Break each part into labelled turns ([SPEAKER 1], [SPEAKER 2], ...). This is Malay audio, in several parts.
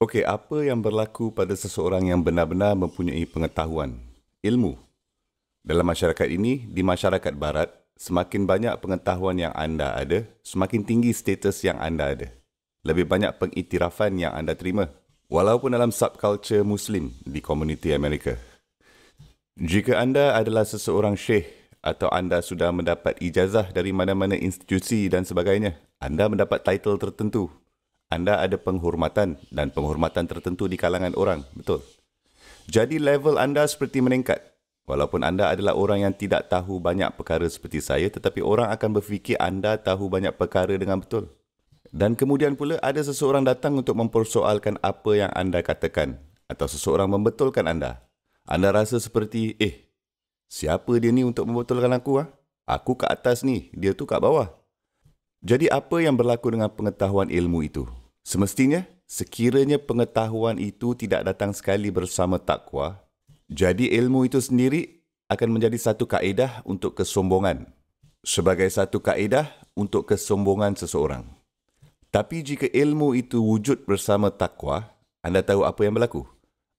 [SPEAKER 1] Okey, apa yang berlaku pada seseorang yang benar-benar mempunyai pengetahuan, ilmu? Dalam masyarakat ini, di masyarakat barat, semakin banyak pengetahuan yang anda ada, semakin tinggi status yang anda ada. Lebih banyak pengiktirafan yang anda terima, walaupun dalam subculture Muslim di komuniti Amerika. Jika anda adalah seseorang syekh atau anda sudah mendapat ijazah dari mana-mana institusi dan sebagainya, anda mendapat title tertentu. Anda ada penghormatan dan penghormatan tertentu di kalangan orang, betul? Jadi level anda seperti meningkat. Walaupun anda adalah orang yang tidak tahu banyak perkara seperti saya, tetapi orang akan berfikir anda tahu banyak perkara dengan betul. Dan kemudian pula ada seseorang datang untuk mempersoalkan apa yang anda katakan atau seseorang membetulkan anda. Anda rasa seperti, siapa dia ni untuk membetulkan aku? Aku kat atas ni, dia tu kat bawah. Jadi apa yang berlaku dengan pengetahuan ilmu itu? Semestinya, sekiranya pengetahuan itu tidak datang sekali bersama takwa, jadi ilmu itu sendiri akan menjadi satu kaedah untuk kesombongan. Sebagai satu kaedah untuk kesombongan seseorang. Tapi jika ilmu itu wujud bersama takwa, anda tahu apa yang berlaku?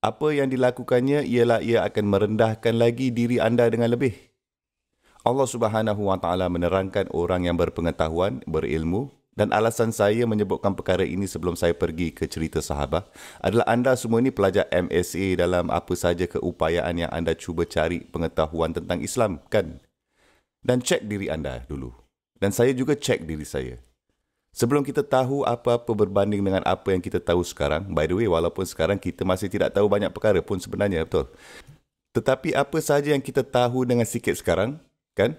[SPEAKER 1] Apa yang dilakukannya ialah ia akan merendahkan lagi diri anda dengan lebih. Allah Subhanahu Wa Taala menerangkan orang yang berpengetahuan, berilmu, dan alasan saya menyebutkan perkara ini sebelum saya pergi ke cerita sahabat adalah anda semua ini pelajar MSA dalam apa saja keupayaan yang anda cuba cari pengetahuan tentang Islam, kan? Dan cek diri anda dulu. Dan saya juga cek diri saya. Sebelum kita tahu apa-apa berbanding dengan apa yang kita tahu sekarang, by the way, walaupun sekarang kita masih tidak tahu banyak perkara pun sebenarnya, betul? Tetapi apa saja yang kita tahu dengan sikit sekarang, kan?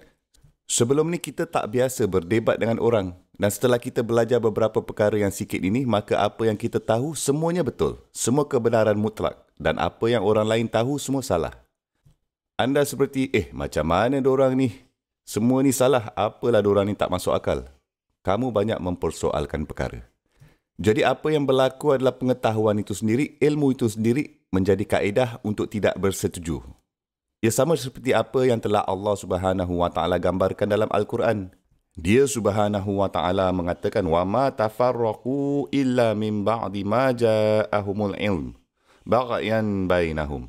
[SPEAKER 1] Sebelum ni kita tak biasa berdebat dengan orang dan setelah kita belajar beberapa perkara yang sikit ini, maka apa yang kita tahu semuanya betul. Semua kebenaran mutlak dan apa yang orang lain tahu semua salah. Anda seperti, macam mana dorang ni? Semua ni salah, apalah dorang ni tak masuk akal. Kamu banyak mempersoalkan perkara. Jadi apa yang berlaku adalah pengetahuan itu sendiri, ilmu itu sendiri menjadi kaedah untuk tidak bersetuju. Ia sama seperti apa yang telah Allah Subhanahu Wa Taala gambarkan dalam Al-Quran. Dia Subhanahu Wa Taala mengatakan, وَمَا تَفَرَّقُوا إِلَّا مِنْ بَعْدِ مَا جَاءَهُمُ الْعِلْمُ بَغْيًا بَيْنَهُمْ.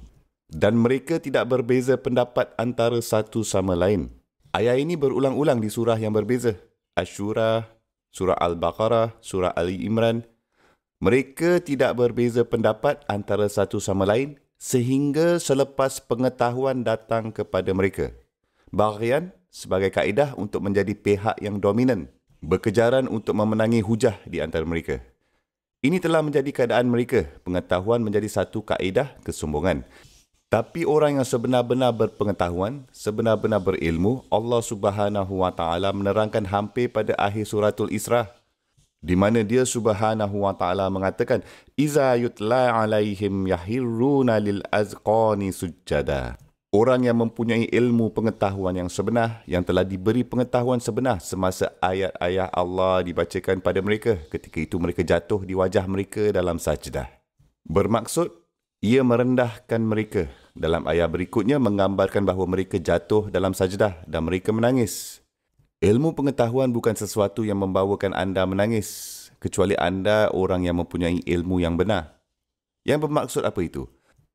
[SPEAKER 1] Dan mereka tidak berbeza pendapat antara satu sama lain. Ayat ini berulang-ulang di surah yang berbeza. Asy-Syura, surah Al-Baqarah, surah Ali Imran. Mereka tidak berbeza pendapat antara satu sama lain sehingga selepas pengetahuan datang kepada mereka. Baghyan sebagai kaedah untuk menjadi pihak yang dominan, berkejaran untuk memenangi hujah di antara mereka. Ini telah menjadi keadaan mereka, pengetahuan menjadi satu kaedah kesombongan. Tapi orang yang sebenar-benar berpengetahuan, sebenar-benar berilmu, Allah Subhanahu Wa Taala menerangkan hampir pada akhir suratul Isra, di mana dia Subhanahu Wa Taala mengatakan, "Iza yutla alaihim yahirruna lil azqani sujada." Orang yang mempunyai ilmu pengetahuan yang sebenar, yang telah diberi pengetahuan sebenar semasa ayat-ayat Allah dibacakan pada mereka, ketika itu mereka jatuh di wajah mereka dalam sajdah. Bermaksud, ia merendahkan mereka. Dalam ayat berikutnya menggambarkan bahawa mereka jatuh dalam sajdah dan mereka menangis. Ilmu pengetahuan bukan sesuatu yang membawakan anda menangis, kecuali anda orang yang mempunyai ilmu yang benar. Yang bermaksud apa itu?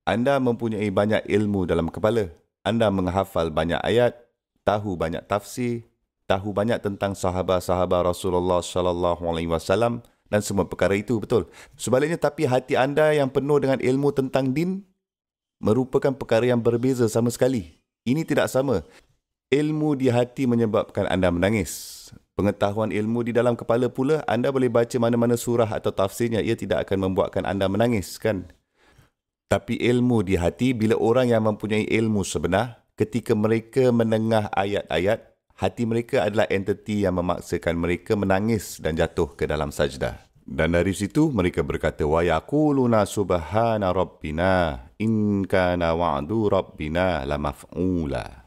[SPEAKER 1] Anda mempunyai banyak ilmu dalam kepala. Anda menghafal banyak ayat, tahu banyak tafsir, tahu banyak tentang sahabat-sahabat Rasulullah sallallahu alaihi wasallam dan semua perkara itu, betul. Sebaliknya, tapi hati anda yang penuh dengan ilmu tentang din merupakan perkara yang berbeza sama sekali. Ini tidak sama. Ilmu di hati menyebabkan anda menangis. Pengetahuan ilmu di dalam kepala pula, anda boleh baca mana-mana surah atau tafsirnya, ia tidak akan membuatkan anda menangis, kan? Tapi ilmu di hati, bila orang yang mempunyai ilmu sebenar, ketika mereka menengah ayat-ayat, hati mereka adalah entiti yang memaksakan mereka menangis dan jatuh ke dalam sajdah. Dan dari situ mereka berkata, وَيَقُولُنَا سُبْحَانَ رَبِّنَا إِنْ كَانَ وَعْدُ رَبِّنَا لَمَفْعُولًا.